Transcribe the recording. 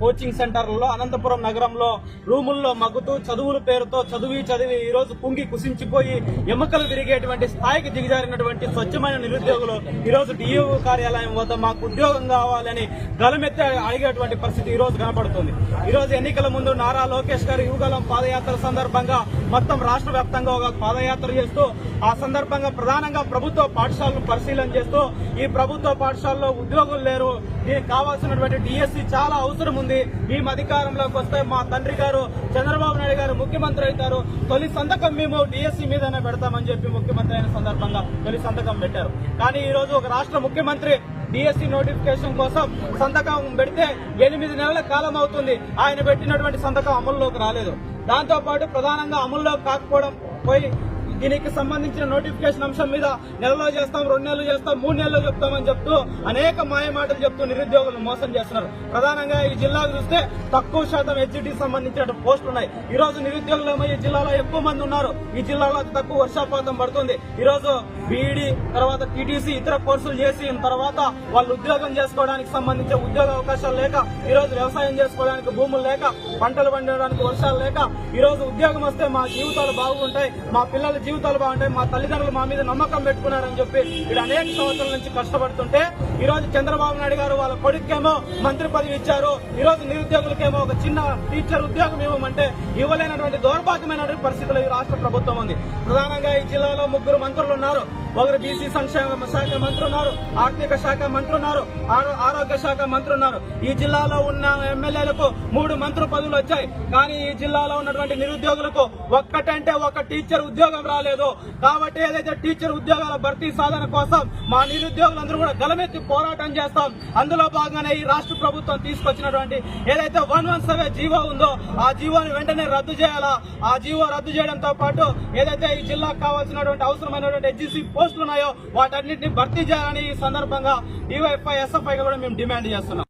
Coaching సెంటర్లలో అనంతపురం నగరంలో రూముల్లో మగ్గుతూ చదువుల పేరుతో చదివి ఈ రోజు కుంగి కుసించిపోయి ఎముకలు విరిగేటువంటి స్థాయికి దిగజారినటువంటి స్వచ్ఛమైన నిరుద్యోగులు ఈ రోజు డిఈఓ కార్యాలయం వద్ద మాకు ఉద్యోగం కావాలని గలమెత్తి అడిగేటువంటి పరిస్థితి ఈ రోజు కనపడుతుంది. ఈ రోజు ఎన్నికల ముందు నారా లోకేష్ గారు యువగలం పాదయాత్ర సందర్భంగా మొత్తం రాష్ట్ర వ్యాప్తంగా ఒక పాదయాత్ర చేస్తూ ఆ సందర్భంగా ప్రధానంగా ప్రభుత్వ పాఠశాలను పరిశీలన చేస్తూ ఈ ప్రభుత్వ పాఠశాలలో ఉద్యోగులు లేరు, దీనికి కావాల్సినటువంటి డిఎస్సి చాలా అవసరం ఉంది, మేము అధికారంలోకి వస్తే మా తండ్రి గారు చంద్రబాబు నాయుడు గారు ముఖ్యమంత్రి అవుతారు, తొలి సంతకం మేము డిఎస్సి మీదనే పెడతామని చెప్పి ముఖ్యమంత్రి అయిన సందర్భంగా తొలి సంతకం పెట్టారు. కానీ ఈ రోజు ఒక రాష్ట్ర ముఖ్యమంత్రి డిఎస్సి నోటిఫికేషన్ కోసం సంతకం పెడితే 8 నెలల కాలం అవుతుంది, ఆయన పెట్టినటువంటి సంతకం అమల్లోకి రాలేదు. దాంతో పాటు ప్రధానంగా అమల్లోకి కాకపోవడం పోయి దీనికి సంబంధించిన నోటిఫికేషన్ అంశం మీద నెలలో చేస్తాం, 2 నెలలు చేస్తాం, 3 నెలలు చెప్తామని చెప్తూ అనేక మాయమాటలు చెప్తూ నిరుద్యోగులను మోసం చేస్తున్నారు. ప్రధానంగా ఈ జిల్లాకు చూస్తే తక్కువ శాతం హెచ్జిటికి సంబంధించిన పోస్టులు ఉన్నాయి. ఈ రోజు నిరుద్యోగులు ఈ జిల్లాలో ఎక్కువ మంది ఉన్నారు. ఈ జిల్లాలో అతి తక్కువ వర్షపాతం పడుతుంది. ఈ రోజు బీఈడి తర్వాత టీటీసీ ఇతర కోర్సులు చేసిన తర్వాత వాళ్ళు ఉద్యోగం చేసుకోవడానికి సంబంధించిన ఉద్యోగ అవకాశాలు లేక, ఈ రోజు వ్యవసాయం చేసుకోవడానికి భూములు లేక, పంటలు పండించడానికి వర్షాలు లేక, ఈ రోజు ఉద్యోగం వస్తే మా జీవితాలు బాగుంటాయి, మా పిల్లల జీవితాలు బాగుంటాయి, మా తల్లిదండ్రులు మా మీద నమ్మకం పెట్టుకున్నారని చెప్పి ఇక్కడ అనేక సంవత్సరాల నుంచి కష్టపడుతుంటే ఈ రోజు చంద్రబాబు నాయుడు గారు వాళ్ళ కొడుకేమో మంత్రి పదవి ఇచ్చారు, ఈ రోజు నిరుద్యోగులకేమో ఒక చిన్న టీచర్ ఉద్యోగం ఇవ్వమంటే ఇవ్వలేనటువంటి దౌర్భాగ్యమైనటువంటి పరిస్థితులు ఈ రాష్ట్ర ప్రభుత్వం ఉంది. ప్రధానంగా ఈ జిల్లాలో 3 మంత్రులు ఉన్నారు. ఒకరు బీసీ సంక్షేమ శాఖ మంత్రి ఉన్నారు, ఆర్థిక శాఖ మంత్రి ఉన్నారు, ఆరోగ్య శాఖ మంత్రి ఉన్నారు. ఈ జిల్లాలో ఉన్న ఎమ్మెల్యేలకు 3 మంత్రి పదవులు వచ్చాయి. కానీ ఈ జిల్లాలో ఉన్నటువంటి నిరుద్యోగులకు ఒక్కటంటే ఒక టీచర్ ఉద్యోగం రాలేదు. కాబట్టి ఏదైతే టీచర్ ఉద్యోగాల భర్తీ సాధన కోసం మా నిరుద్యోగులందరూ కూడా గలమెత్తి పోరాటం చేస్తాం. అందులో భాగంగానే ఈ రాష్ట్ర ప్రభుత్వం తీసుకొచ్చినటువంటి ఏదైతే 117 జీవో ఉందో ఆ జీవోని వెంటనే రద్దు చేయాలా. ఆ జీవో రద్దు చేయడంతో పాటు ఏదైతే ఈ జిల్లాకు కావాల్సినటువంటి అవసరమైనటువంటి హెచ్జిసి పోస్టులు ఉన్నాయో వాటన్నింటినీ భర్తీ చేయాలని ఈ సందర్భంగా డివైఎఫ్ఐ ఎస్ఎఫ్ఐ కూడా మేము డిమాండ్ చేస్తున్నాం.